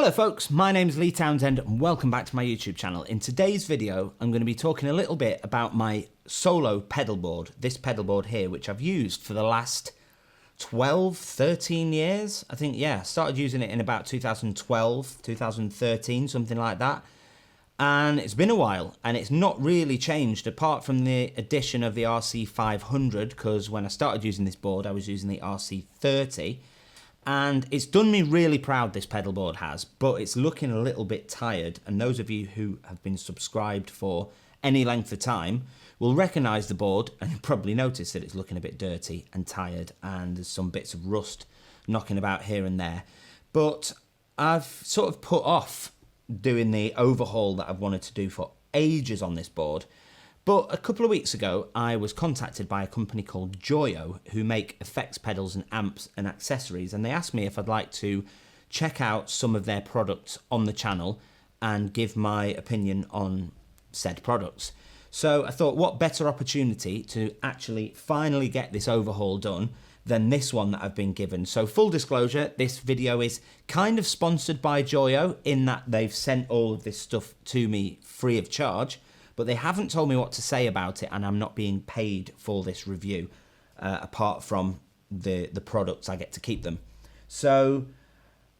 Hello folks, my name's Lee Townsend and welcome back to my YouTube channel. In today's video, I'm going to be talking a little bit about my solo pedal board, this pedal board here, which I've used for the last 12, 13 years. I think, yeah, started using it in about 2012, 2013, something like that. And it's been a while and it's not really changed apart from the addition of the RC500, because when I started using this board, I was using the RC30. And it's done me really proud, this pedal board has, but it's looking a little bit tired. And those of you who have been subscribed for any length of time will recognise the board and probably notice that it's looking a bit dirty and tired and there's some bits of rust knocking about here and there. But I've sort of put off doing the overhaul that I've wanted to do for ages on this board. But a couple of weeks ago, I was contacted by a company called Joyo, who make effects pedals and amps and accessories, and they asked me if I'd like to check out some of their products on the channel and give my opinion on said products. So I thought, what better opportunity to actually finally get this overhaul done than this one that I've been given. So full disclosure, this video is kind of sponsored by Joyo in that they've sent all of this stuff to me free of charge. But they haven't told me what to say about it, and I'm not being paid for this review, apart from the products. I get to keep them. So,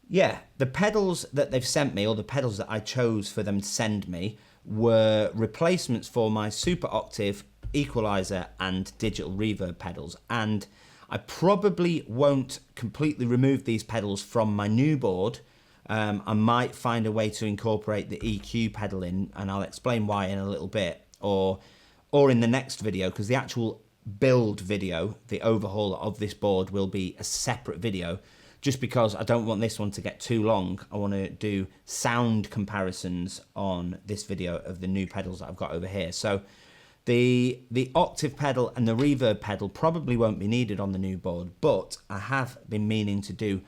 yeah, the pedals that they've sent me, or the pedals that I chose for them to send me, were replacements for my Super Octave equalizer and digital reverb pedals. And I probably won't completely remove these pedals from my new board. I might find a way to incorporate the EQ pedal in, and I'll explain why in a little bit, or in the next video, because the actual build video, the overhaul of this board, will be a separate video, just because I don't want this one to get too long. I want to do sound comparisons on this video of the new pedals that I've got over here. So the octave pedal and the reverb pedal probably won't be needed on the new board, but I have been meaning to do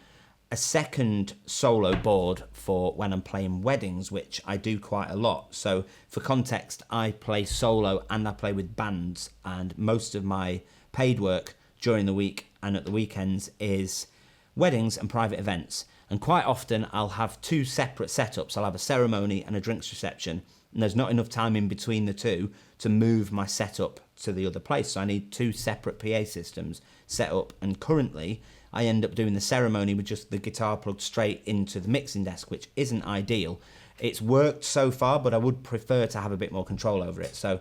a second solo board for when I'm playing weddings, which I do quite a lot. So for context, I play solo and I play with bands, and most of my paid work during the week and at the weekends is weddings and private events. And quite often I'll have two separate setups. I'll have a ceremony and a drinks reception, and there's not enough time in between the two to move my setup to the other place. So I need two separate PA systems set up, and currently I end up doing the ceremony with just the guitar plugged straight into the mixing desk, which isn't ideal. It's worked so far, but I would prefer to have a bit more control over it. So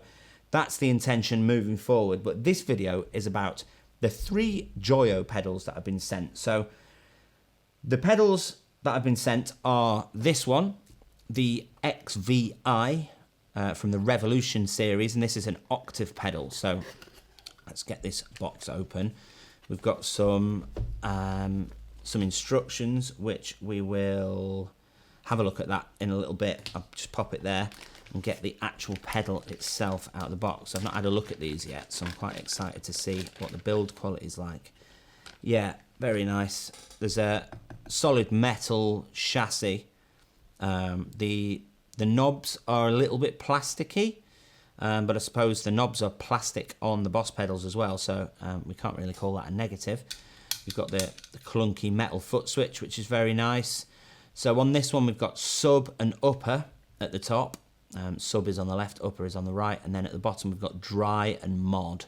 that's the intention moving forward. But this video is about the 3 Joyo pedals that have been sent. So the pedals that have been sent are this one, the XVI from the Revoltion series, and this is an octave pedal. So let's get this box open. We've got some instructions, which we will have a look at that in a little bit. I'll just pop it there and get the actual pedal itself out of the box. I've not had a look at these yet, so I'm quite excited to see what the build quality is like. Yeah, very nice. There's a solid metal chassis. The knobs are a little bit plasticky. But I suppose the knobs are plastic on the Boss pedals as well, so we can't really call that a negative. We've got the clunky metal foot switch, which is very nice. So on this one, we've got sub and upper at the top. Sub is on the left, upper is on the right, and then at the bottom we've got dry and mod.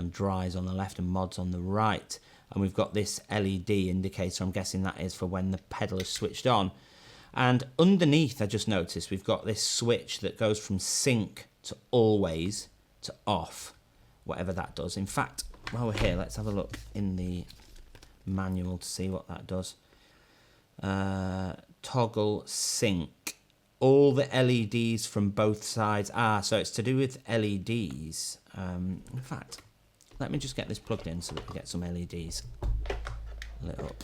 Dry is on the left and mod's on the right. And we've got this LED indicator. I'm guessing that is for when the pedal is switched on. And underneath, I just noticed, we've got this switch that goes from sync to always to off, whatever that does. In fact, while we're here, let's have a look in the manual to see what that does. Toggle sync. All the LEDs from both sides. So it's to do with LEDs. In fact, let me just get this plugged in so that we get some LEDs lit up.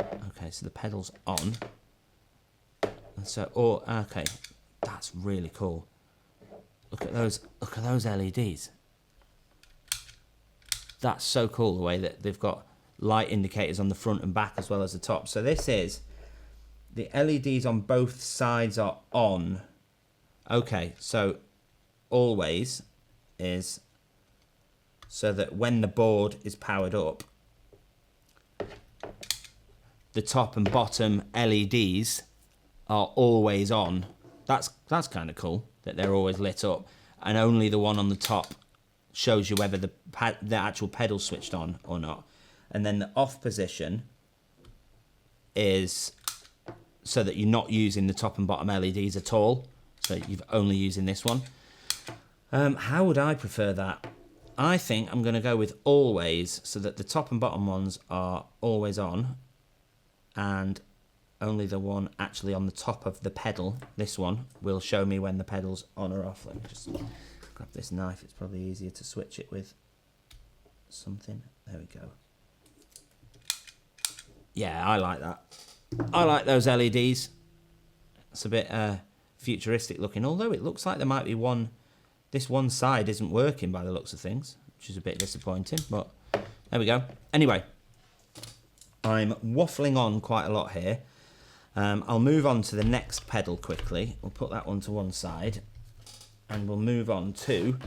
Okay, so the pedal's on. And so, okay, that's really cool. Look at those LEDs. That's so cool, the way that they've got light indicators on the front and back as well as the top. So this is, the LEDs on both sides are on. Okay, so always is so that when the board is powered up, the top and bottom LEDs are always on. That's kind of cool that they're always lit up, and only the one on the top shows you whether the actual pedal switched on or not. And then the off position is so that you're not using the top and bottom LEDs at all, so you're only using this one. How would I prefer that? I think I'm going to go with always, so that the top and bottom ones are always on, and only the one actually on the top of the pedal, this one, will show me when the pedal's on or off. Let me just grab this knife, it's probably easier to switch it with something. There we go. Yeah, I like that. I like those LEDs. It's a bit futuristic looking, although it looks like there might be one. This one side isn't working by the looks of things, which is a bit disappointing, but there we go. Anyway, I'm waffling on quite a lot here. I'll move on to the next pedal quickly. We'll put that one to one side, and we'll move on to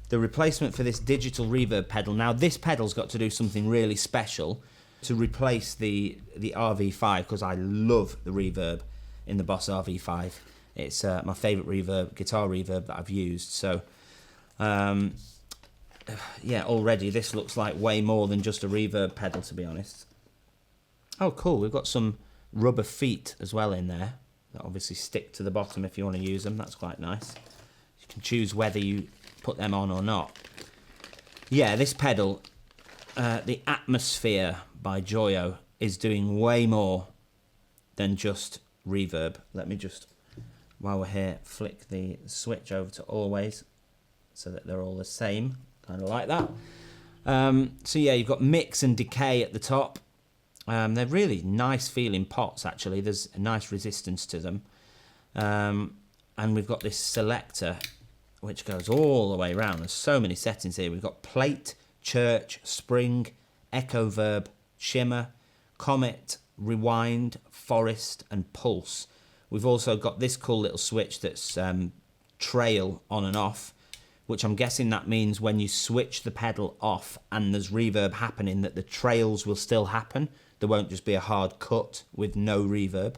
the replacement for this digital reverb pedal. Now, this pedal's got to do something really special to replace the RV5, because I love the reverb in the Boss RV5. It's my favourite reverb, guitar reverb that I've used. So, yeah, already this looks like way more than just a reverb pedal, to be honest. Oh, cool. We've got some rubber feet as well in there that obviously stick to the bottom if you want to use them. That's quite nice. You can choose whether you put them on or not. Yeah, this pedal, the Atmosphere by Joyo, is doing way more than just reverb. Let me just, while we're here, flick the switch over to always so that they're all the same, kind of like that. So yeah, you've got mix and decay at the top. They're really nice feeling pots, actually. There's a nice resistance to them. And we've got this selector which goes all the way around. There's so many settings here. We've got plate, church, spring, echo verb, shimmer, comet, rewind, forest, and pulse. We've also got this cool little switch that's trail on and off, which I'm guessing that means when you switch the pedal off and there's reverb happening, that the trails will still happen. There won't just be a hard cut with no reverb,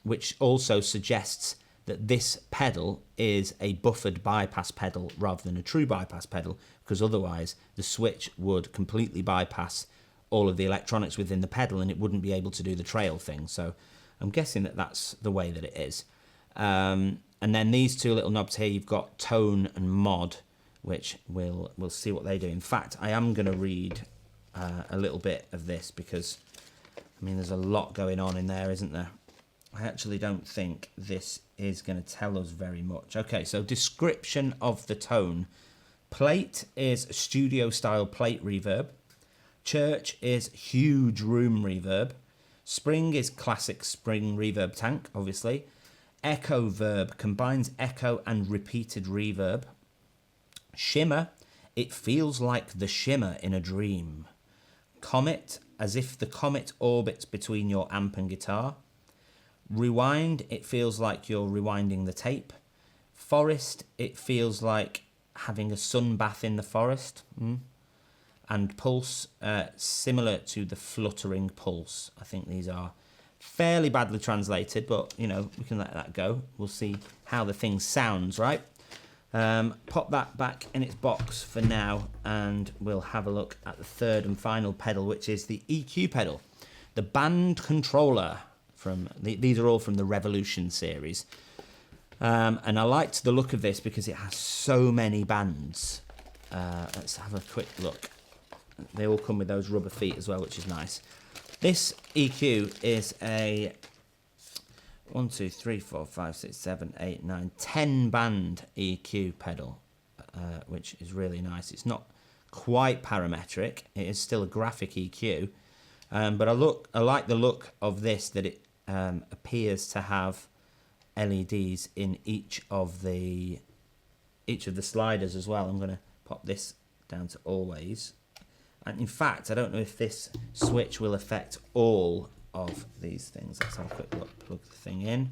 which also suggests that this pedal is a buffered bypass pedal rather than a true bypass pedal, because otherwise the switch would completely bypass all of the electronics within the pedal and it wouldn't be able to do the trail thing. So I'm guessing that that's the way that it is. And then these two little knobs here, you've got tone and mod, which we'll see what they do. In fact, I am going to read a little bit of this because, I mean, there's a lot going on in there, isn't there? I actually don't think this is going to tell us very much. Okay, so description of the tone. Plate is studio style plate reverb. Church is huge room reverb. Spring is classic spring reverb tank, obviously. Echo verb combines echo and repeated reverb. Shimmer, it feels like the shimmer in a dream. Comet, as if the comet orbits between your amp and guitar. Rewind, it feels like you're rewinding the tape. Forest, it feels like having a sun bath in the forest. And pulse, similar to the fluttering pulse. I think these are fairly badly translated, but, you know, we can let that go. We'll see how the thing sounds, right? Pop that back in its box for now, and we'll have a look at the third and final pedal, which is the EQ pedal. The band controller. These are all from the Revolution series. And I liked the look of this because it has so many bands. Let's have a quick look. They all come with those rubber feet as well, which is nice. This EQ is a 1, 2, 3, 4, 5, 6, 7, 8, 9, 10 band EQ pedal, which is really nice. It's not quite parametric. It is still a graphic EQ. But I like the look of this, that it appears to have LEDs in each of the sliders as well. I'm going to pop this down to always. And in fact, I don't know if this switch will affect all of these things. Let's have a quick look. Plug the thing in.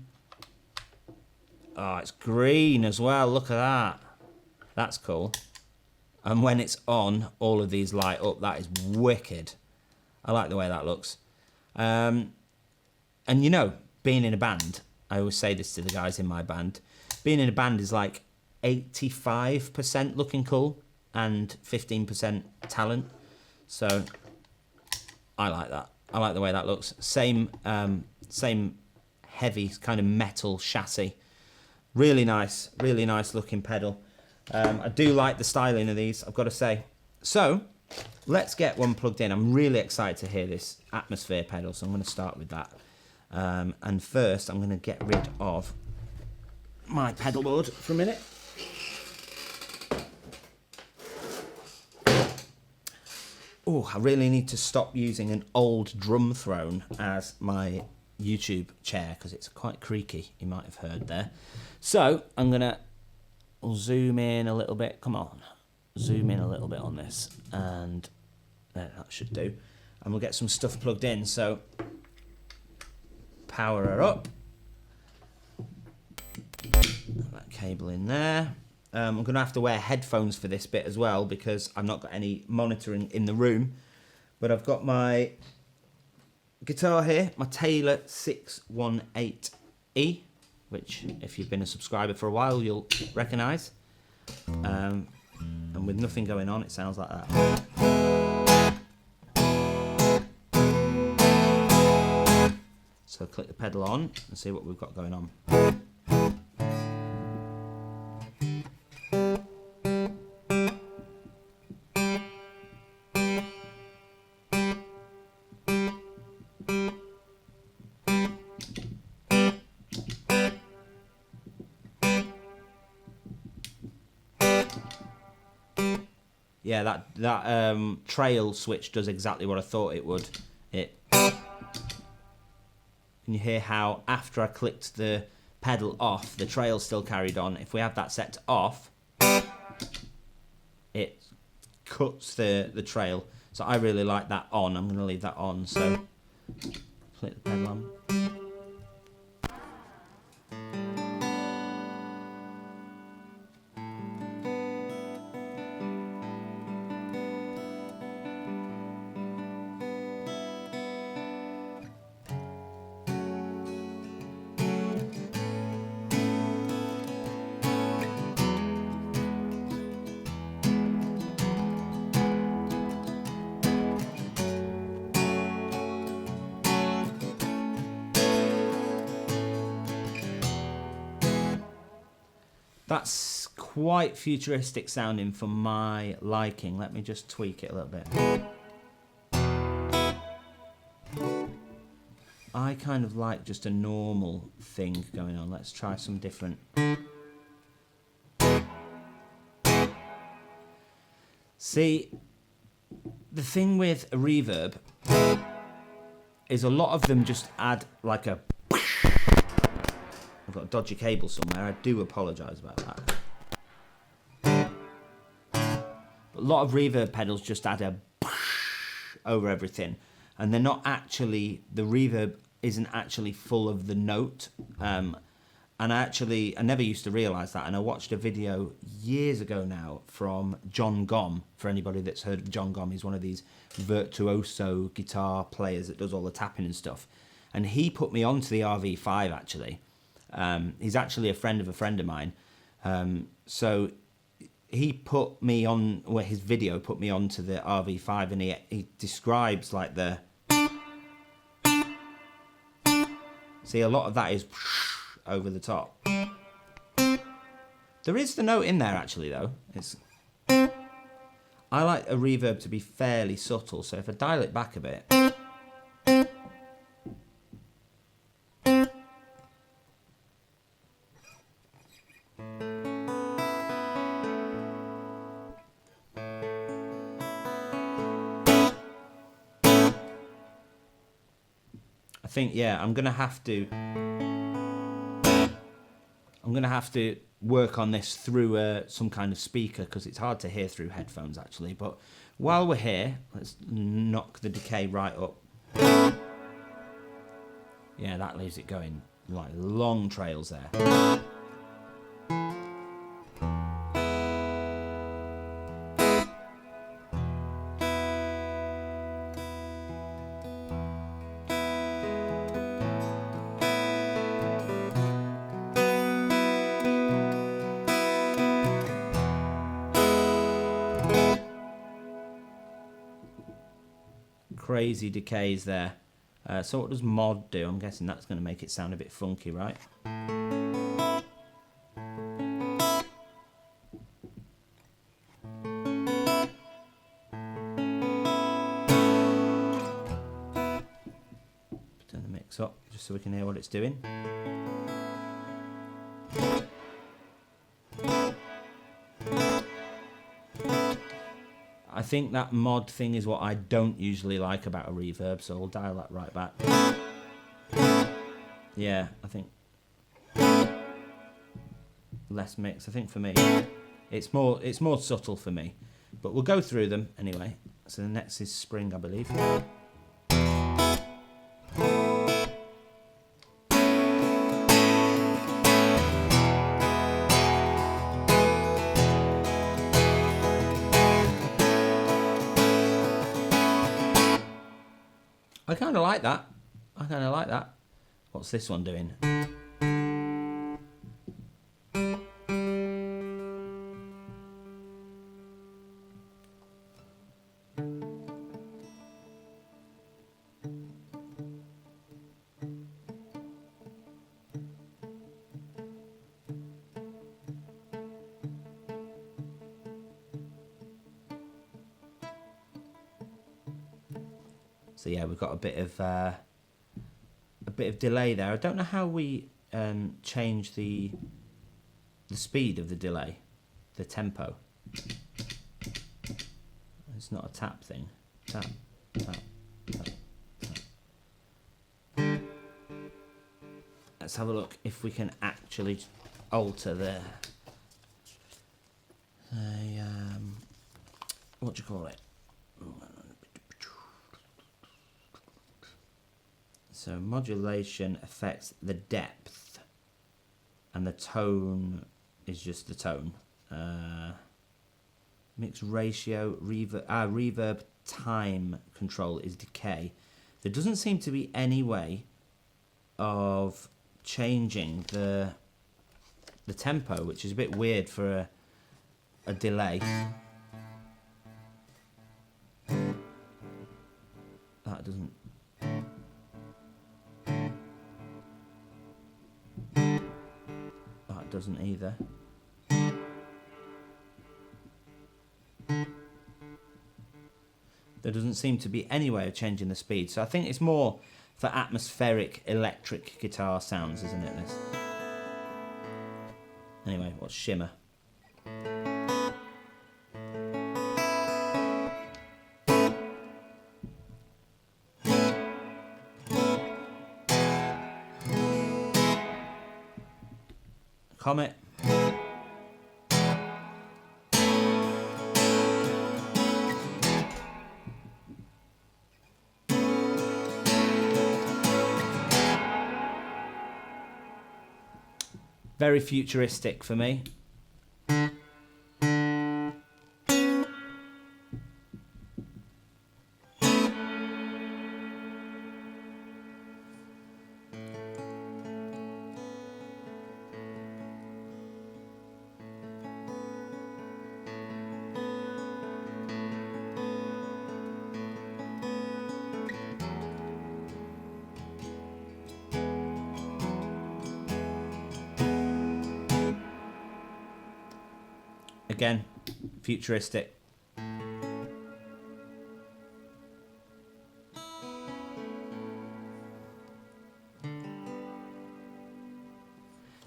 Oh, it's green as well. Look at that. That's cool. And when it's on, all of these light up. That is wicked. I like the way that looks. And you know, being in a band, I always say this to the guys in my band, being in a band is like 85% looking cool and 15% talent. So I like that. I like the way that looks. Same heavy kind of metal chassis. Really nice looking pedal. I do like the styling of these, I've got to say. So let's get one plugged in. I'm really excited to hear this atmosphere pedal, so I'm going to start with that. And first, I'm going to get rid of my pedal board for a minute. Oh, I really need to stop using an old drum throne as my YouTube chair because it's quite creaky, you might have heard there. So I'm going to zoom in a little bit. Come on. Zoom in a little bit on this. And there, that should do. And we'll get some stuff plugged in. So power her up. Put that cable in there. I'm going to have to wear headphones for this bit as well because I've not got any monitoring in the room. But I've got my guitar here, my Taylor 618E, which if you've been a subscriber for a while, you'll recognise. And with nothing going on, it sounds like that. So click the pedal on and see what we've got going on. Yeah, that trail switch does exactly what I thought it would. Can you hear how after I clicked the pedal off, the trail still carried on? If we have that set to off, it cuts the trail. So I really like that on. I'm going to leave that on. So click the pedal on. That's quite futuristic sounding for my liking. Let me just tweak it a little bit. I kind of like just a normal thing going on. Let's try some different. See, the thing with a reverb is a lot of them just add like a... I've got a dodgy cable somewhere. I do apologise about that. But a lot of reverb pedals just add a over everything. And they're not actually... The reverb isn't actually full of the note. And I never used to realise that. And I watched a video years ago now from John Gomm. For anybody that's heard of John Gomm, he's one of these virtuoso guitar players that does all the tapping and stuff. And he put me onto the RV5 actually. He's actually a friend of mine. So he put me on, well, his video put me onto the RV5 and he describes like the... See, a lot of that is over the top. There is the note in there actually though. I like a reverb to be fairly subtle, so if I dial it back a bit... I think, yeah, I'm gonna have to work on this through some kind of speaker because it's hard to hear through headphones actually. But while we're here, let's knock the decay right up. Yeah, that leaves it going like long trails there. crazy decays there. So what does mod do? I'm guessing that's going to make it sound a bit funky, right? Turn the mix up just so we can hear what it's doing. I think that mod thing is what I don't usually like about a reverb, so I'll dial that right back. Yeah, I think less mix. I think for me, it's more subtle for me, but we'll go through them anyway. So the next is spring, I believe. I kind of like that. I kind of like that. What's this one doing? So yeah, we've got a bit of delay there. I don't know how we change the speed of the delay, the tempo. It's not a tap thing. Tap, tap, tap, tap. Let's have a look if we can actually alter the what do you call it? So modulation affects the depth, and the tone is just the tone. Mix ratio, reverb time control is decay. There doesn't seem to be any way of changing the tempo, which is a bit weird for a delay. That doesn't. That doesn't either. There doesn't seem to be any way of changing the speed. So I think it's more for atmospheric electric guitar sounds, isn't it, this? Anyway, what's shimmer? Comet. Very futuristic for me. Again, futuristic.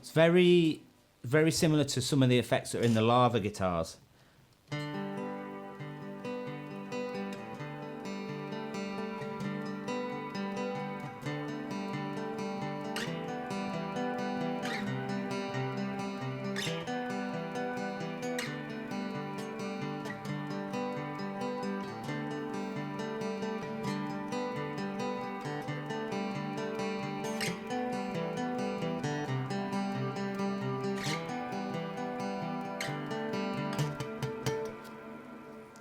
It's very, very similar to some of the effects that are in the lava guitars.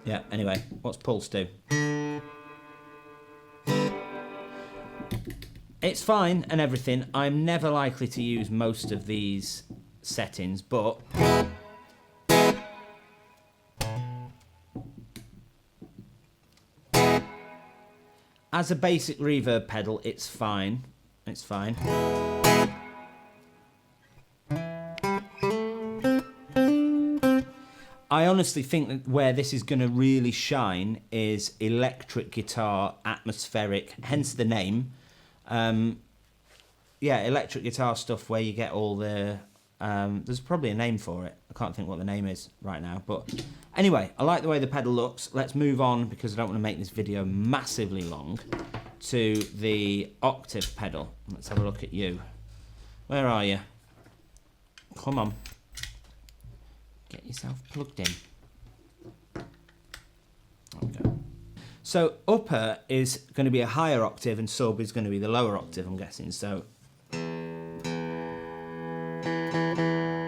Yeah, anyway, what's pulse do? It's fine and everything. I'm never likely to use most of these settings, but As a basic reverb pedal, it's fine. It's fine. I honestly think that where this is going to really shine is electric guitar, atmospheric, hence the name. Yeah, electric guitar stuff where you get all the... there's probably a name for it. I can't think what the name is right now. But anyway, I like the way the pedal looks. Let's move on, because I don't want to make this video massively long, to the octave pedal. Let's have a look at you. Where are you? Come on. Get yourself plugged in. There we go. So upper is going to be a higher octave and sub is going to be the lower octave, I'm guessing. So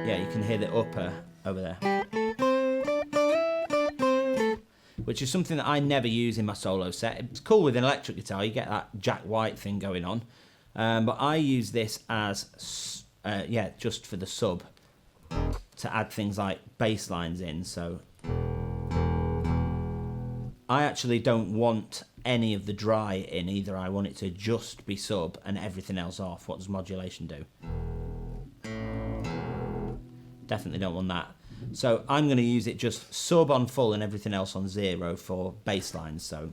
yeah, you can hear the upper over there, which is something that I never use in my solo set. It's cool with an electric guitar, you get that Jack White thing going on, but I use this as yeah, just for the sub, to add things like bass lines in. So I actually don't want any of the dry in either. I want it to just be sub and everything else off. What does modulation do? Definitely don't want that. So I'm going to use it just sub on full and everything else on 0 for bass lines. So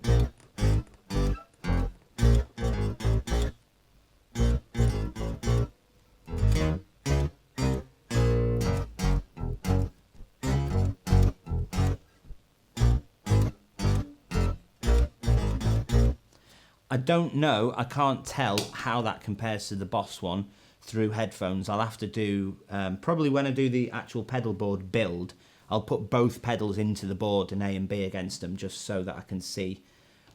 I don't know, I can't tell how that compares to the Boss one through headphones. I'll have to do, probably when I do the actual pedal board build, I'll put both pedals into the board and A and B against them, just so that I can see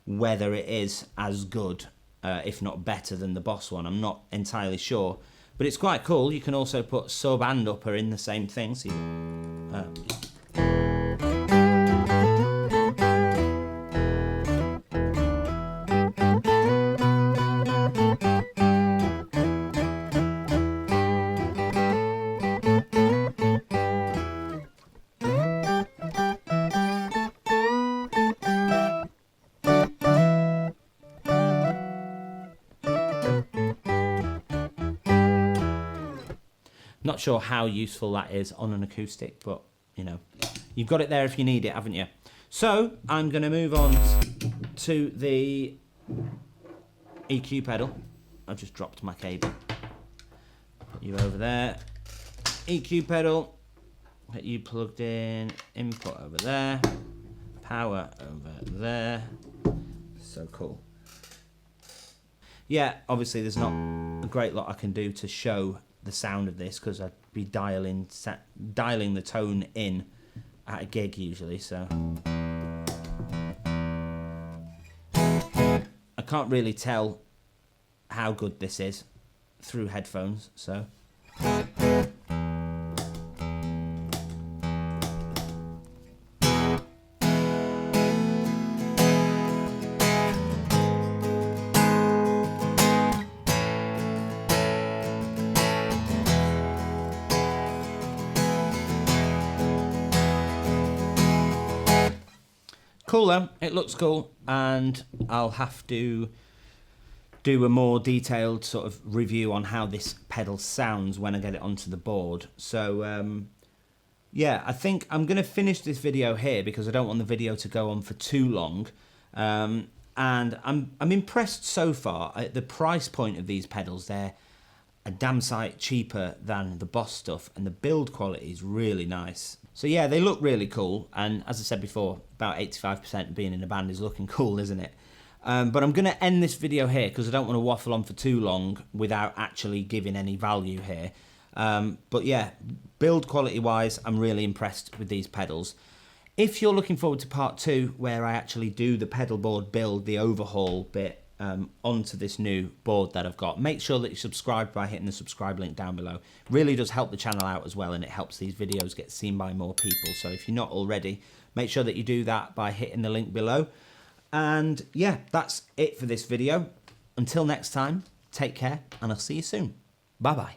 whether it is as good, if not better than the Boss one. I'm not entirely sure, but it's quite cool. You can also put sub and upper in the same thing. So not sure how useful that is on an acoustic, but you know, you've got it there if you need it, haven't you? So I'm going to move on to the EQ pedal. I've just dropped my cable. Put you over there. EQ pedal. Get you plugged in. Input over there. Power over there. So cool. Yeah, obviously there's not a great lot I can do to show the sound of this, because I'd be dialing the tone in at a gig usually, so I can't really tell how good this is through headphones, so cool though, it looks cool, and I'll have to do a more detailed sort of review on how this pedal sounds when I get it onto the board. So yeah, I think I'm going to finish this video here because I don't want the video to go on for too long. And I'm impressed so far at the price point of these pedals. They're a damn sight cheaper than the Boss stuff, and the build quality is really nice. So yeah, they look really cool, and as I said before, about 85% of being in a band is looking cool, isn't it? But I'm going to end this video here because I don't want to waffle on for too long without actually giving any value here. But yeah, build quality wise, I'm really impressed with these pedals. If you're looking forward to part 2, where I actually do the pedal board build, the overhaul bit, onto this new board that I've got, make sure that you subscribe by hitting the subscribe link down below. Really does help the channel out as well, and it helps these videos get seen by more people. So if you're not already, make sure that you do that by hitting the link below. And yeah, that's it for this video. Until next time, take care, and I'll see you soon. Bye bye.